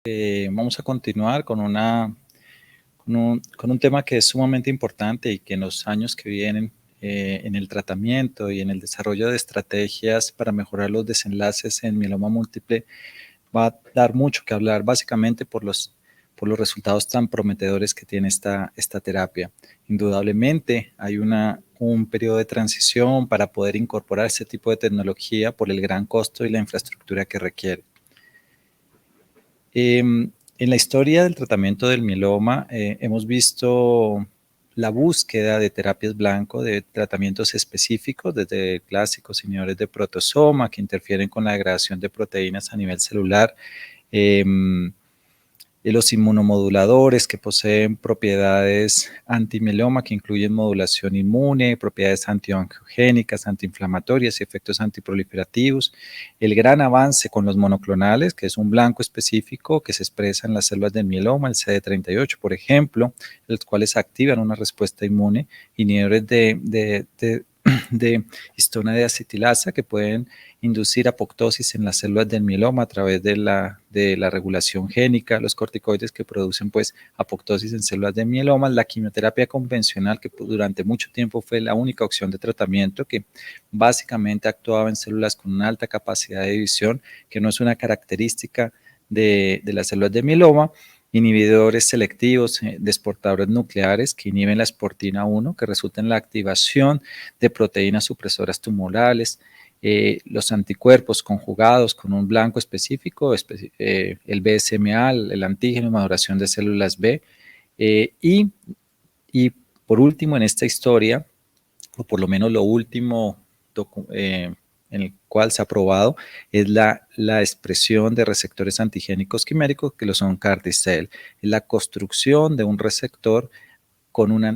Vamos a continuar con un tema que es sumamente importante y que en los años que vienen en el tratamiento y en el desarrollo de estrategias para mejorar los desenlaces en mieloma múltiple va a dar mucho que hablar, básicamente por los resultados tan prometedores que tiene esta terapia. Indudablemente hay un periodo de transición para poder incorporar este tipo de tecnología por el gran costo y la infraestructura que requiere. En la historia del tratamiento del mieloma hemos visto la búsqueda de terapias blanco, de tratamientos específicos, desde clásicos inhibidores de protosoma que interfieren con la degradación de proteínas a nivel celular, los inmunomoduladores que poseen propiedades antimieloma que incluyen modulación inmune, propiedades antiangiogénicas, antiinflamatorias y efectos antiproliferativos. El gran avance con los monoclonales, que es un blanco específico que se expresa en las células del mieloma, el CD38, por ejemplo, los cuales activan una respuesta inmune, inhibidores de histona de acetilasa que pueden inducir apoptosis en las células del mieloma a través de la regulación génica, los corticoides que producen pues apoptosis en células de mieloma, la quimioterapia convencional que durante mucho tiempo fue la única opción de tratamiento que básicamente actuaba en células con una alta capacidad de división, que no es una característica de las células de mieloma, inhibidores selectivos de exportadores nucleares que inhiben la exportina 1, que resulta en la activación de proteínas supresoras tumorales, los anticuerpos conjugados con un blanco específico, el BSMA, el antígeno de maduración de células B, y por último en esta historia, o por lo menos lo último en el cual se ha probado, es la expresión de receptores antigénicos quiméricos que lo son CAR T-cell, es la construcción de un receptor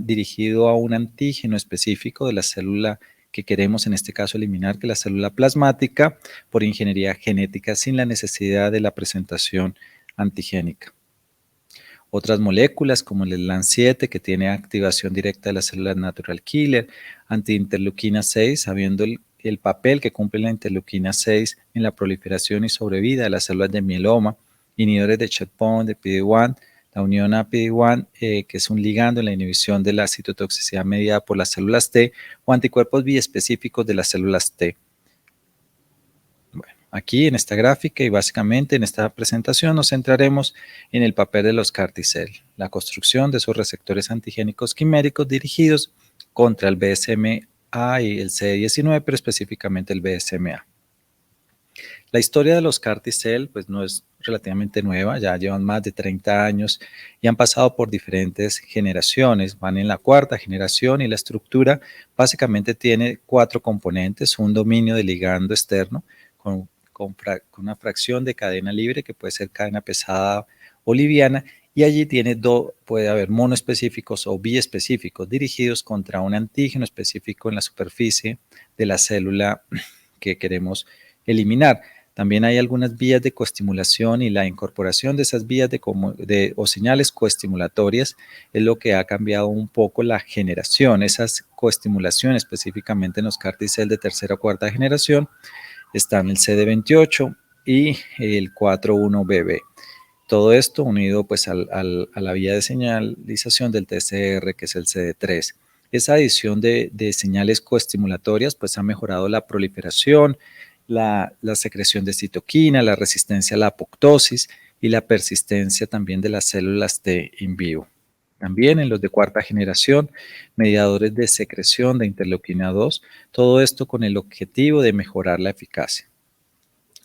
dirigido a un antígeno específico de la célula que queremos en este caso eliminar, que es la célula plasmática, por ingeniería genética sin la necesidad de la presentación antigénica. Otras moléculas como el SLAN7 que tiene activación directa de las células natural killer, antiinterleuquina 6, sabiendo el papel que cumple la interleuquina 6 en la proliferación y sobrevida de las células de mieloma, inhibidores de checkpoint, de PD-1, la unión a PD-1, que es un ligando en la inhibición de la citotoxicidad mediada por las células T, o anticuerpos biespecíficos de las células T. Bueno, aquí en esta gráfica y básicamente en esta presentación nos centraremos en el papel de los CAR T-cell, la construcción de esos receptores antigénicos quiméricos dirigidos contra el BSMA y el CD19, pero específicamente el BSMA. La historia de los CAR T-cell pues no es relativamente nueva, ya llevan más de 30 años y han pasado por diferentes generaciones, van en la cuarta generación y la estructura básicamente tiene 4 componentes, un dominio de ligando externo con una fracción de cadena libre que puede ser cadena pesada o liviana y allí puede haber monoespecíficos o biespecíficos dirigidos contra un antígeno específico en la superficie de la célula que queremos eliminar. También hay algunas vías de coestimulación y la incorporación de esas vías o señales coestimulatorias es lo que ha cambiado un poco la generación. Esas coestimulaciones, específicamente en los CAR T-cell de tercera o cuarta generación, están el CD28 y el 41BB. Todo esto unido pues a la vía de señalización del TCR, que es el CD3. Esa adición de señales coestimulatorias pues ha mejorado la proliferación, la secreción de citoquina, la resistencia a la apoptosis y la persistencia también de las células T in vivo. También en los de cuarta generación, mediadores de secreción de interleuquina 2, todo esto con el objetivo de mejorar la eficacia.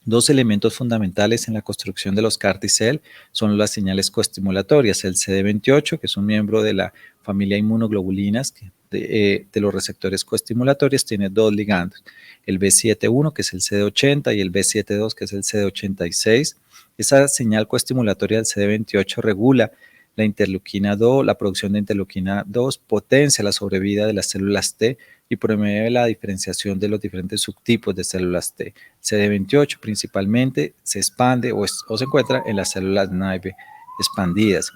Dos elementos fundamentales en la construcción de los CAR T-cell son las señales coestimulatorias, el CD28, que es un miembro de la familia inmunoglobulinas de los receptores coestimulatorios, tiene 2 ligandos, el B7-1, que es el CD80, y el B7-2, que es el CD86. Esa señal coestimulatoria del CD28 regula la interleuquina 2, la producción de interleuquina 2, potencia la sobrevida de las células T y promueve la diferenciación de los diferentes subtipos de células T. CD28 principalmente se expande o se encuentra en las células NAIB expandidas.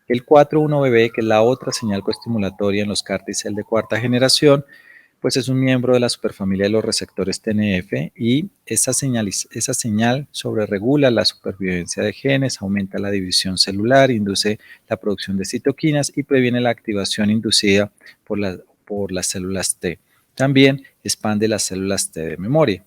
El 41BB, que es la otra señal coestimulatoria en los CAR T-cell de cuarta generación, pues es un miembro de la superfamilia de los receptores TNF y esa señal sobreregula la supervivencia de genes, aumenta la división celular, induce la producción de citoquinas y previene la activación inducida por las células T. También expande las células T de memoria.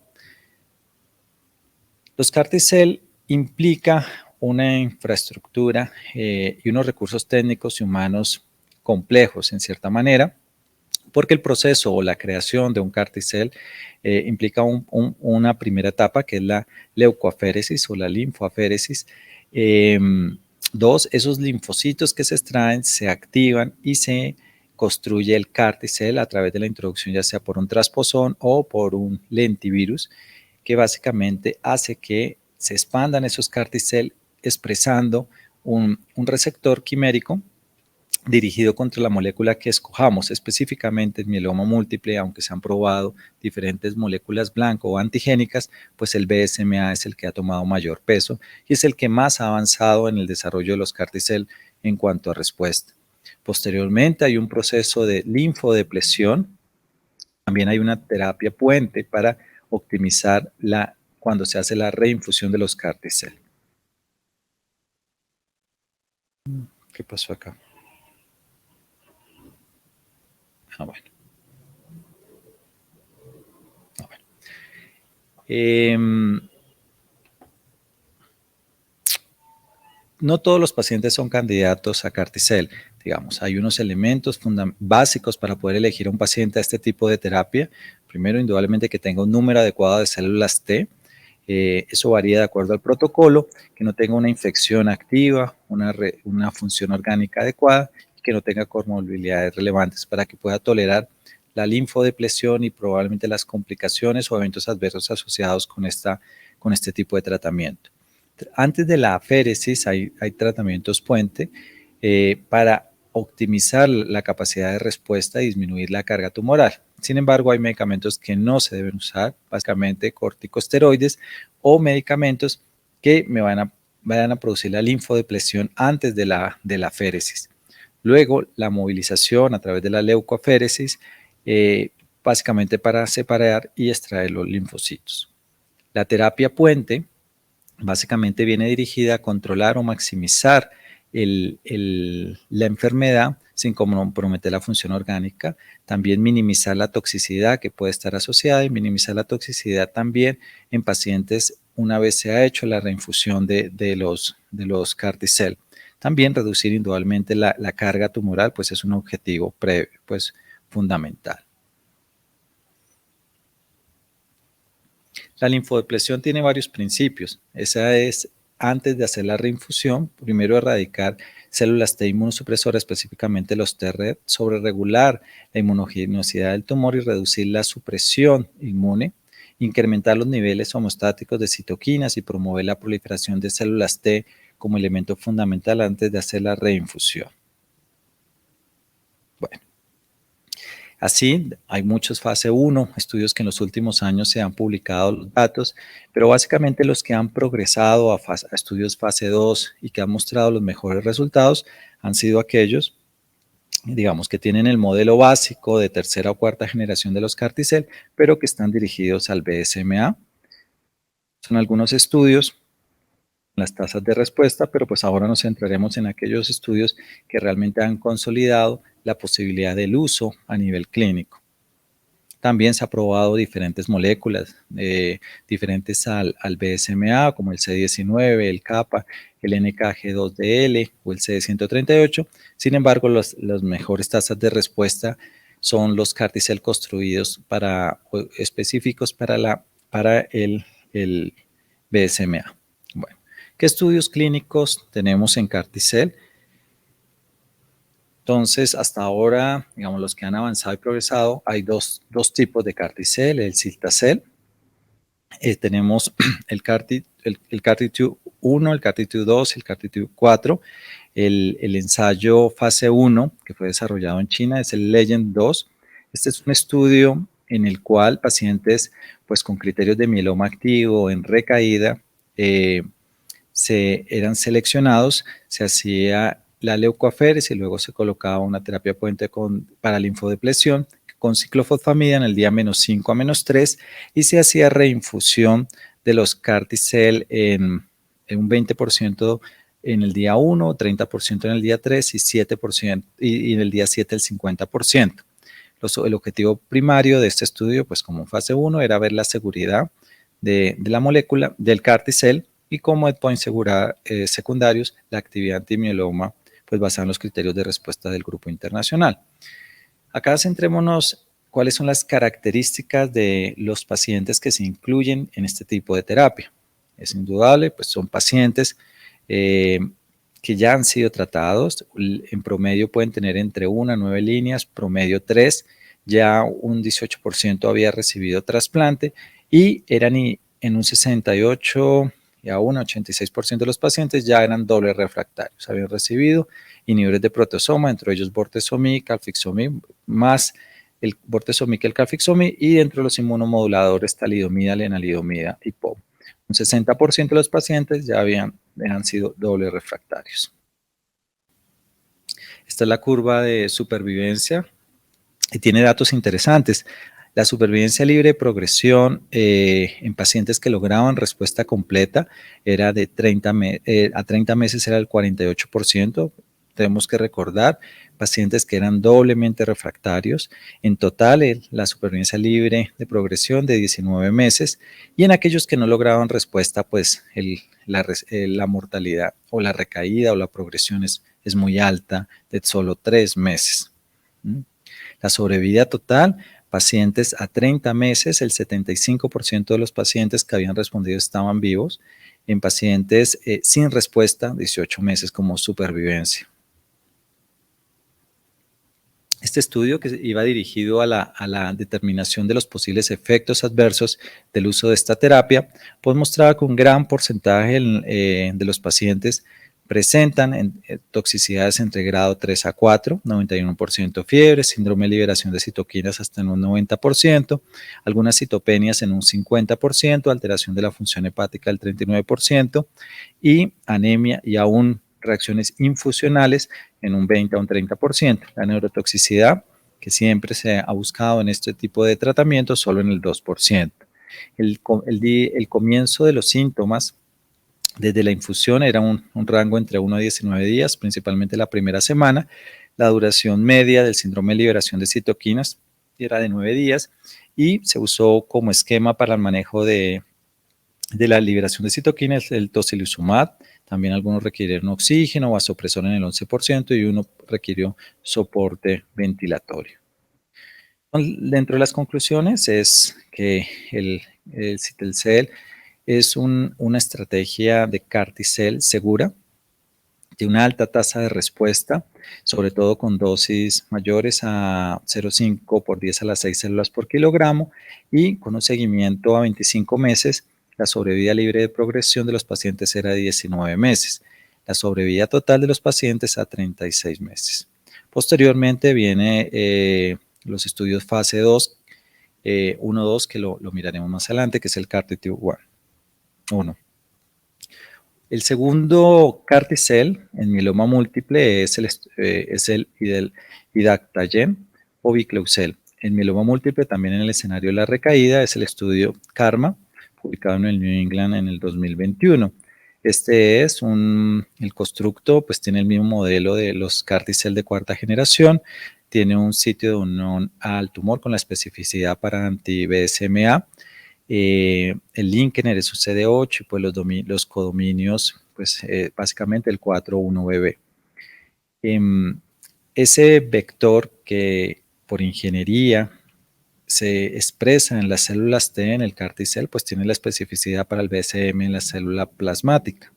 Los CAR T-cell implica una infraestructura y unos recursos técnicos y humanos complejos en cierta manera, porque el proceso o la creación de un CAR T-cell implica una primera etapa que es la leucoaféresis o la linfoaféresis. Dos, esos linfocitos que se extraen se activan y se construye el CAR T-cell a través de la introducción ya sea por un transposón o por un lentivirus, que básicamente hace que se expandan esos CAR T-cell expresando un receptor quimérico dirigido contra la molécula que escojamos, específicamente en mieloma múltiple, aunque se han probado diferentes moléculas blanco o antigénicas, pues el BSMA es el que ha tomado mayor peso y es el que más ha avanzado en el desarrollo de los CAR T-cell en cuanto a respuesta. Posteriormente hay un proceso de linfodepresión, también hay una terapia puente para optimizar cuando se hace la reinfusión de los CAR T-cell. ¿Qué pasó acá? Bueno. Bueno. No todos los pacientes son candidatos a CAR T-cell. Digamos, hay unos elementos básicos para poder elegir a un paciente a este tipo de terapia. Primero, indudablemente que tenga un número adecuado de células T. Eso varía de acuerdo al protocolo, que no tenga una infección activa, una función orgánica adecuada y que no tenga comorbilidades relevantes para que pueda tolerar la linfodepresión y probablemente las complicaciones o eventos adversos asociados con este tipo de tratamiento. Antes de la aféresis hay tratamientos puente para optimizar la capacidad de respuesta y disminuir la carga tumoral. Sin embargo, hay medicamentos que no se deben usar, básicamente corticosteroides o medicamentos que vayan a producir la linfodepresión antes de la aféresis. Luego, la movilización a través de la leucoaféresis, básicamente para separar y extraer los linfocitos. La terapia puente básicamente viene dirigida a controlar o maximizar la enfermedad sin comprometer la función orgánica, también minimizar la toxicidad que puede estar asociada y minimizar la toxicidad también en pacientes una vez se ha hecho la reinfusión de los CAR T-cell. También reducir indudablemente la carga tumoral, pues es un objetivo previo, pues fundamental. La linfodepresión tiene varios principios. Esa es, antes de hacer la reinfusión, primero erradicar células T inmunosupresoras, específicamente los T-RED, sobreregular la inmunogenosidad del tumor y reducir la supresión inmune, incrementar los niveles homostáticos de citoquinas y promover la proliferación de células T como elemento fundamental antes de hacer la reinfusión. Bueno. Así, hay muchos fase 1, estudios que en los últimos años se han publicado los datos, pero básicamente los que han progresado a estudios fase 2 y que han mostrado los mejores resultados han sido aquellos, digamos, que tienen el modelo básico de tercera o cuarta generación de los CAR T-cell, pero que están dirigidos al BSMA. Son algunos estudios, las tasas de respuesta, pero pues ahora nos centraremos en aquellos estudios que realmente han consolidado la posibilidad del uso a nivel clínico. También se han probado diferentes moléculas, diferentes al BSMA, como el C19, el kappa, el NKG2DL o el CD138. Sin embargo, las mejores tasas de respuesta son los CAR T-cell construidos específicos para el BSMA. Bueno, ¿qué estudios clínicos tenemos en CAR T-cell? Entonces, hasta ahora, digamos, los que han avanzado y progresado, hay dos tipos de CAR T-cell, el cilta-cel. Tenemos el CARTITUDE-1, el CARTITUDE-2, el CARTITUDE-4. El ensayo fase 1 que fue desarrollado en China es el LEGEND-2. Este es un estudio en el cual pacientes pues, con criterios de mieloma activo en recaída eran seleccionados, se hacía la leucoaféresis y luego se colocaba una terapia puente para linfodepresión con ciclofosfamida en el día -5 a -3 y se hacía reinfusión de los Carticel en un 20% en el día 1, 30% en el día 3 y 7% y en el día 7 el 50%. El objetivo primario de este estudio, pues como fase 1, era ver la seguridad de la molécula del Carticel y como endpoints secundarios la actividad antimieloma, pues basada en los criterios de respuesta del grupo internacional. Acá centrémonos cuáles son las características de los pacientes que se incluyen en este tipo de terapia. Es indudable, pues son pacientes que ya han sido tratados, en promedio pueden tener entre 1 a 9 líneas, promedio 3, ya un 18% había recibido trasplante y eran en un 68 y aún 86% de los pacientes ya eran doble refractarios, habían recibido inhibidores de proteasoma, entre ellos bortezomib, calcifomib, más el bortezomib que el calcifomib, y dentro de los inmunomoduladores talidomida, lenalidomida y POM. Un 60% de los pacientes ya habían sido doble refractarios. Esta es la curva de supervivencia y tiene datos interesantes. La supervivencia libre de progresión en pacientes que lograban respuesta completa era de 30 a 30 meses era el 48%. Tenemos que recordar pacientes que eran doblemente refractarios. En total, la supervivencia libre de progresión de 19 meses. Y en aquellos que no lograban respuesta, pues la mortalidad o la recaída o la progresión es muy alta, de solo 3 meses. La sobrevida total, pacientes a 30 meses, el 75% de los pacientes que habían respondido estaban vivos. En pacientes sin respuesta, 18 meses como supervivencia. Este estudio, que iba dirigido a la determinación de los posibles efectos adversos del uso de esta terapia, pues mostraba que un gran porcentaje de los pacientes presentan toxicidades entre grado 3 a 4, 91% fiebre, síndrome de liberación de citoquinas hasta en un 90%, algunas citopenias en un 50%, alteración de la función hepática del 39% y anemia y aún reacciones infusionales en un 20 a un 30%. La neurotoxicidad, que siempre se ha buscado en este tipo de tratamiento, solo en el 2%. El comienzo de los síntomas desde la infusión era un rango entre 1 a 19 días, principalmente la primera semana. La duración media del síndrome de liberación de citoquinas era de 9 días y se usó como esquema para el manejo de la liberación de citoquinas el tocilizumab. También algunos requirieron oxígeno, vasopresor en el 11% y uno requirió soporte ventilatorio. Dentro de las conclusiones es que el Cilta-cel es una estrategia de Carticel segura, de una alta tasa de respuesta, sobre todo con dosis mayores a 0,5 por 10 a la 6 células por kilogramo y con un seguimiento a 25 meses. La sobrevida libre de progresión de los pacientes era de 19 meses. La sobrevida total de los pacientes a 36 meses. Posteriormente viene los estudios fase 2, 1-2, que lo miraremos más adelante, que es el CARTITUDE-1. El segundo Carticel en mieloma múltiple es el Hidactayen o Bicleucel. En mieloma múltiple, también en el escenario de la recaída, es el estudio KARMA, publicado en el New England en el 2021. Este es el constructo, pues tiene el mismo modelo de los Carticel de cuarta generación, tiene un sitio de unión al tumor con la especificidad para anti-BSMA, el linker es un CD8 y pues los codominios, pues básicamente el 4,1-BB. Ese vector que por ingeniería se expresa en las células T en el Carticel, pues tiene la especificidad para el BSM en la célula plasmática.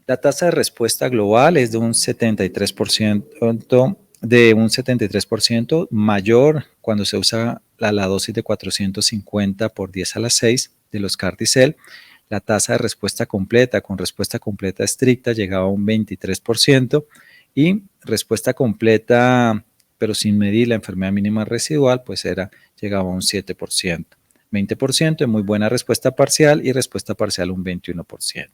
La tasa de respuesta global es de un 73%, mayor cuando se usa la dosis de 450 por 10 a la 6 de los Carticel. La tasa de respuesta completa con respuesta completa estricta llegaba a un 23% y respuesta completa pero sin medir la enfermedad mínima residual pues llegaba a un 7%. 20% de muy buena respuesta parcial y respuesta parcial un 21%.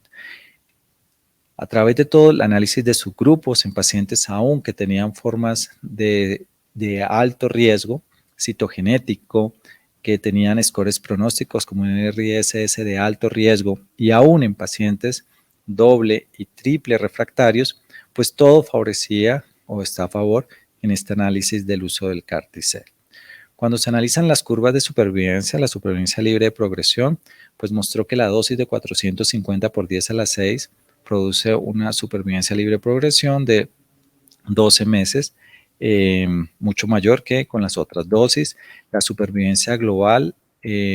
A través de todo el análisis de subgrupos en pacientes aún que tenían formas de de alto riesgo citogenético, que tenían scores pronósticos como un RISS de alto riesgo y aún en pacientes doble y triple refractarios, pues todo favorecía o está a favor en este análisis del uso del CAR-T-cell. Cuando se analizan las curvas de supervivencia, la supervivencia libre de progresión, pues mostró que la dosis de 450 por 10 a la 6 produce una supervivencia libre de progresión de 12 meses, mucho mayor que con las otras dosis. La supervivencia global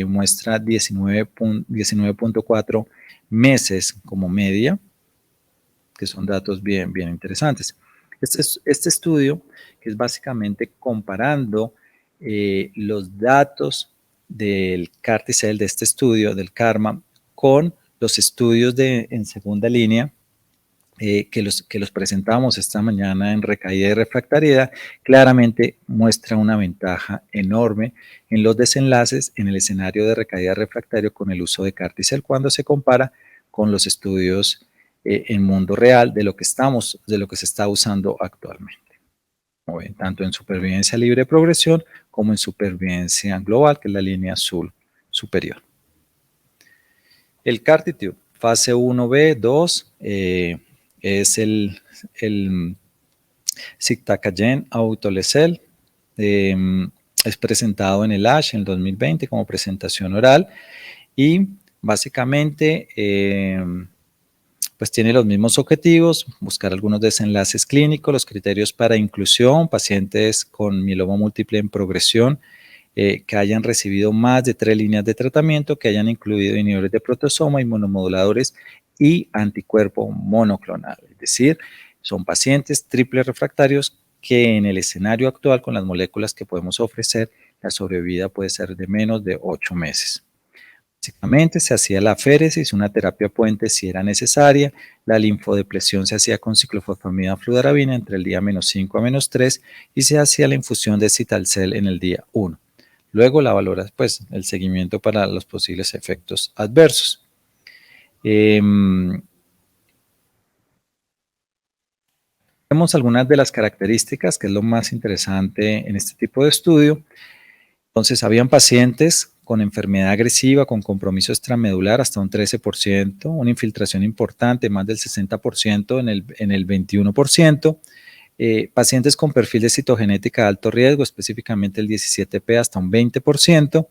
muestra 19.4 meses como media, que son datos bien interesantes. Este estudio, que es básicamente comparando los datos del CAR-T-cell, de este estudio, del CARMA, con los estudios en segunda línea, que los presentamos esta mañana en recaída y refractariedad, claramente muestra una ventaja enorme en los desenlaces en el escenario de recaída refractario con el uso de CAR-T-cell cuando se compara con los estudios en mundo real de lo que se está usando actualmente, tanto en supervivencia libre de progresión como en supervivencia global, que es la línea azul superior. El CARTITUDE, fase 1B, 2, es el Zigtacayen Autolecel. Es presentado en el ASH en el 2020 como presentación oral y básicamente pues tiene los mismos objetivos: buscar algunos desenlaces clínicos, los criterios para inclusión, pacientes con mieloma múltiple en progresión, que hayan recibido más de 3 líneas de tratamiento, que hayan incluido inhibidores de proteasoma, inmunomoduladores y anticuerpo monoclonal. Es decir, son pacientes triple refractarios que en el escenario actual, con las moléculas que podemos ofrecer, la sobrevida puede ser de menos de 8 meses. Básicamente se hacía la aféresis, una terapia puente si era necesaria, la linfodepresión se hacía con ciclofosfamida fludarabina entre el día -5 a -3 y se hacía la infusión de Citalcel en el día 1. Luego la valora, pues, el seguimiento para los posibles efectos adversos. Vemos algunas de las características, que es lo más interesante en este tipo de estudio. Entonces, habían pacientes con enfermedad agresiva, con compromiso extramedular hasta un 13%, una infiltración importante, más del 60% en el 21%, pacientes con perfil de citogenética de alto riesgo, específicamente el 17P hasta un 20%,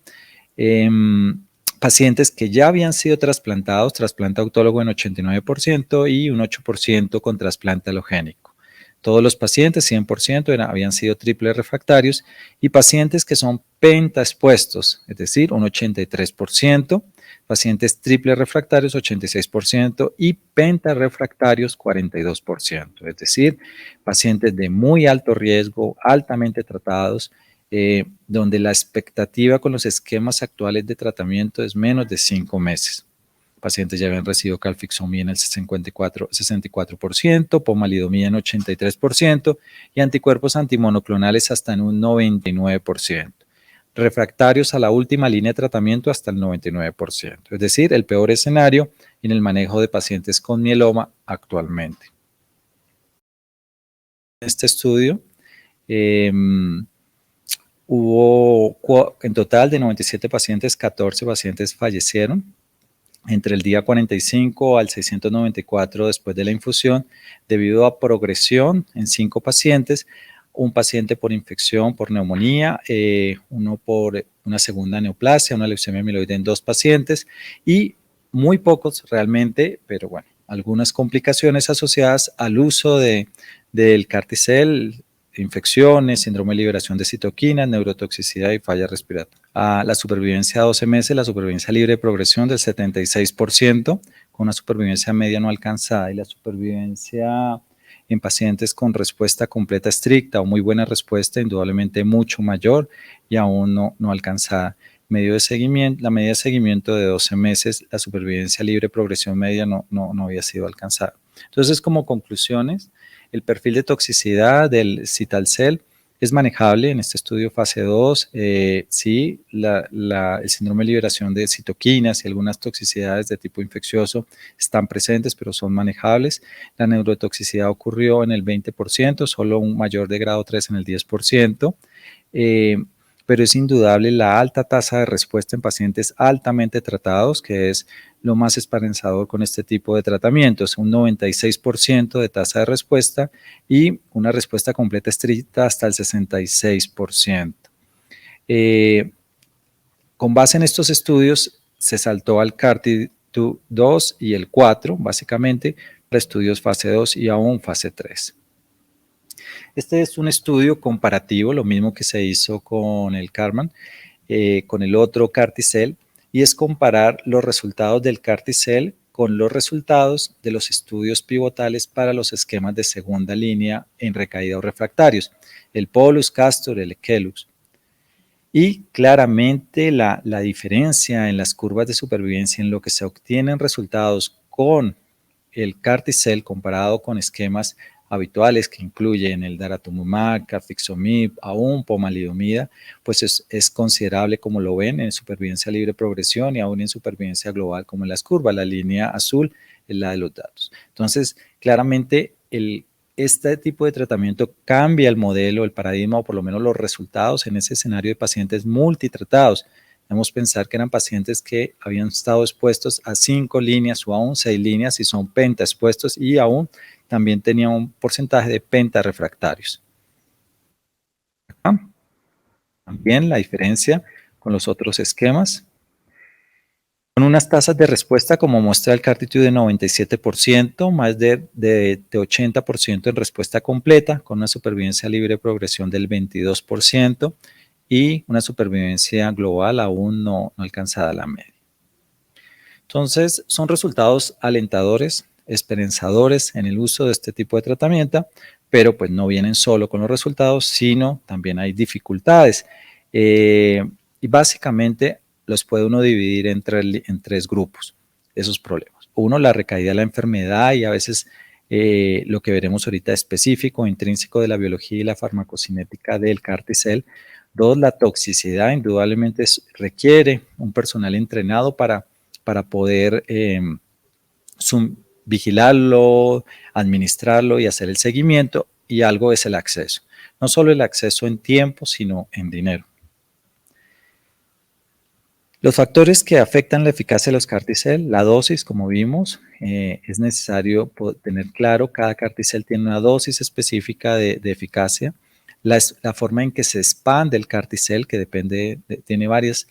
pacientes que ya habían sido trasplantados, trasplante autólogo en 89% y un 8% con trasplante alogénico. Todos los pacientes, 100%, habían sido triple refractarios y pacientes que son pentaexpuestos, es decir, un 83%, pacientes triple refractarios, 86% y pentarefractarios, 42%, es decir, pacientes de muy alto riesgo, altamente tratados, donde la expectativa con los esquemas actuales de tratamiento es menos de 5 meses. Pacientes ya habían recibido calfixomía en el 64%, pomalidomía en 83% y anticuerpos antimonoclonales hasta en un 99%. Refractarios a la última línea de tratamiento hasta el 99%. Es decir, el peor escenario en el manejo de pacientes con mieloma actualmente. En este estudio hubo en total de 97 pacientes, 14 pacientes fallecieron entre el día 45 al 694 después de la infusión, debido a progresión en 5 pacientes, un paciente por infección, por neumonía, uno por una segunda neoplasia, una leucemia amiloide en 2 pacientes y muy pocos realmente, pero bueno, algunas complicaciones asociadas al uso del CAR-T-cell, infecciones, síndrome de liberación de citoquinas, neurotoxicidad y falla respiratoria. La supervivencia a 12 meses, la supervivencia libre de progresión del 76%, con una supervivencia media no alcanzada, y la supervivencia en pacientes con respuesta completa estricta o muy buena respuesta, indudablemente mucho mayor y aún no alcanzada. La media de seguimiento de 12 meses, la supervivencia libre de progresión media no había sido alcanzada. Entonces, como conclusiones, el perfil de toxicidad del Citalcel Es manejable en este estudio fase 2, sí, el síndrome de liberación de citoquinas y algunas toxicidades de tipo infeccioso están presentes, pero son manejables. La neurotoxicidad ocurrió en el 20%, solo un mayor de grado 3 en el 10%. Pero es indudable la alta tasa de respuesta en pacientes altamente tratados, que es lo más esperanzador con este tipo de tratamientos, un 96% de tasa de respuesta y una respuesta completa estricta hasta el 66%. Con base en estos estudios, se saltó al CARTI2 y el 4, básicamente, para estudios fase 2 y aún fase 3. Este es un estudio comparativo, lo mismo que se hizo con el Karman, con el otro Carticel, y es comparar los resultados del Carticel con los resultados de los estudios pivotales para los esquemas de segunda línea en recaída o refractarios, el Polus, Castor, el Equelux. Y claramente la diferencia en las curvas de supervivencia en lo que se obtienen resultados con el Carticel comparado con esquemas habituales que incluyen el daratumumab, carfixomib, aún pomalidomida, pues es considerable, como lo ven, en supervivencia libre progresión y aún en supervivencia global, como en las curvas. La línea azul es la de los datos. Entonces, claramente este tipo de tratamiento cambia el modelo, el paradigma o por lo menos los resultados en ese escenario de pacientes multitratados. Debemos pensar que eran pacientes que habían estado expuestos a 5 líneas o aún 6 líneas y son penta expuestos y aún también tenían un porcentaje de penta refractarios. Acá, también la diferencia con los otros esquemas. Con unas tasas de respuesta, como muestra el CARTITUDE, de 97%, más de 80% en respuesta completa, con una supervivencia libre de progresión del 22% y una supervivencia global aún no alcanzada a la media. Entonces, son resultados alentadores, esperanzadores en el uso de este tipo de tratamiento, pero pues no vienen solo con los resultados, sino también hay dificultades. Y básicamente los puede uno dividir en tres grupos, esos problemas. Uno, la recaída de la enfermedad y a veces lo que veremos ahorita específico, intrínseco de la biología y la farmacocinética del Carticel. Dos, la toxicidad, indudablemente requiere un personal entrenado para poder vigilarlo, administrarlo y hacer el seguimiento, y algo es el acceso. No solo el acceso en tiempo, sino en dinero. Los factores que afectan la eficacia de los Carticel, la dosis, como vimos, es necesario tener claro, cada Carticel tiene una dosis específica de eficacia. La forma en que se expande el Carticel, que tiene varios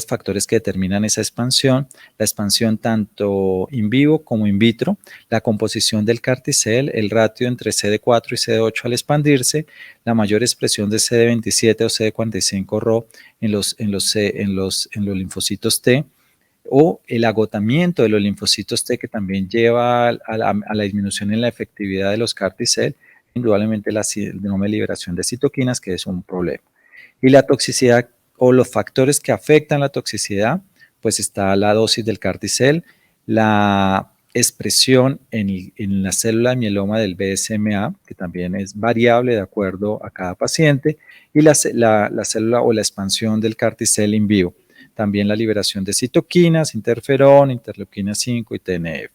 factores que determinan esa expansión, la expansión tanto in vivo como in vitro, la composición del Carticel, el ratio entre CD4 y CD8 al expandirse, la mayor expresión de CD27 o CD45 RO en los linfocitos T, o el agotamiento de los linfocitos T, que también lleva a la disminución en la efectividad de los Carticel, indudablemente la síndrome de liberación de citoquinas, que es un problema. Y la toxicidad o los factores que afectan la toxicidad, pues está la dosis del Carticel, la expresión en la célula de mieloma del BSMA, que también es variable de acuerdo a cada paciente, y la célula o la expansión del Carticel in vivo. También la liberación de citoquinas, interferón, interleuquina 5 y TNF.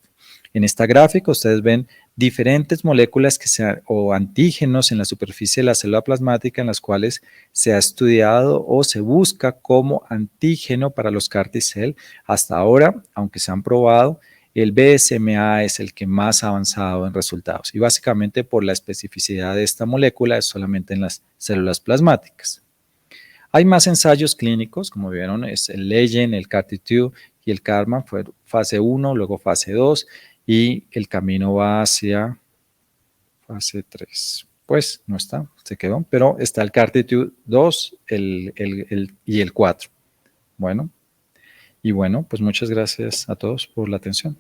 En esta gráfica ustedes ven diferentes moléculas o antígenos en la superficie de la célula plasmática en las cuales se ha estudiado o se busca como antígeno para los Carticel. Hasta ahora, aunque se han probado, el BSMA es el que más ha avanzado en resultados y básicamente por la especificidad de esta molécula es solamente en las células plasmáticas. Hay más ensayos clínicos, como vieron, es el LEGEND, el CARTITUDE y el KARMA, fue fase 1, luego fase 2 y el camino va hacia fase 3. Pues no está, se quedó, pero está el CARTITUDE 2 y el 4. Bueno, pues muchas gracias a todos por la atención.